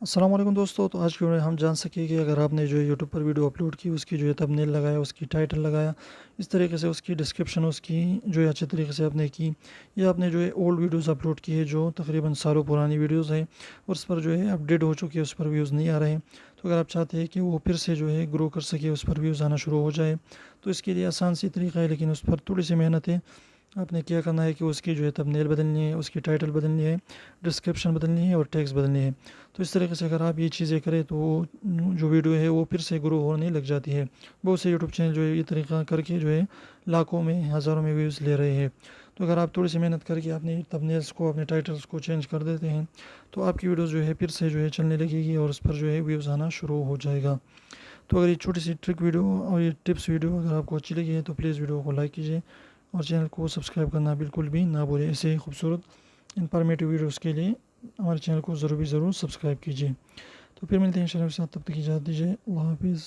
السلام علیکم دوستو، تو آج کی ویڈیو میں ہم جان سکیں کہ اگر آپ نے جو ہے یوٹیوب پر ویڈیو اپلوڈ کی، اس کی جو ہے تھمبنیل لگایا، اس کی ٹائٹل لگایا، اس طریقے سے اس کی ڈسکرپشن اس کی جو ہے اچھے طریقے سے آپ نے کی، یا آپ نے جو ہے اولڈ ویڈیوز اپلوڈ کی ہے جو تقریباً سالوں پرانی ویڈیوز ہیں اور اس پر جو ہے اپڈیٹ ہو چکی ہے، اس پر ویوز نہیں آ رہے ہیں، تو اگر آپ چاہتے ہیں کہ وہ پھر سے جو ہے گرو کر سکے، اس پر ویوز آنا شروع ہو جائے، تو اس کے لیے آسان سی طریقہ ہے، لیکن اس پر تھوڑی سی محنت ہے۔ آپ نے کیا کرنا ہے کہ اس کی جو ہے تھمبنیل بدلنی ہے، اس کی ٹائٹل بدلنی ہے، ڈسکرپشن بدلنی ہے اور ٹیکس بدلنی ہے۔ تو اس طریقے سے اگر آپ یہ چیزیں کریں تو وہ جو ویڈیو ہے وہ پھر سے گرو ہونے لگ جاتی ہے۔ بہت سے یوٹیوب چینل جو ہے یہ طریقہ کر کے جو ہے لاکھوں میں ہزاروں میں ویوز لے رہے ہیں۔ تو اگر آپ تھوڑی سی محنت کر کے اپنے تھمبنیلس کو، اپنے ٹائٹلس کو چینج کر دیتے ہیں تو آپ کی ویڈیوز جو ہے پھر سے جو ہے چلنے لگے گی اور اس پر جو ہے ویوز آنا شروع ہو جائے گا۔ تو اگر یہ چھوٹی سی ٹرک ویڈیو اور یہ ٹپس ویڈیو اگر آپ کو اچھی لگی ہے تو پلیز ویڈیو کو لائک کیجیے اور چینل کو سبسکرائب کرنا بالکل بھی نہ بھولیں۔ ایسے ہی خوبصورت انفارمیٹیو ویڈیوز کے لیے ہمارے چینل کو ضرور سبسکرائب کیجیے۔ تو پھر ملتے ہیں انشاءاللہ کے ساتھ، تب تک اجازت دیجیے، اللہ حافظ۔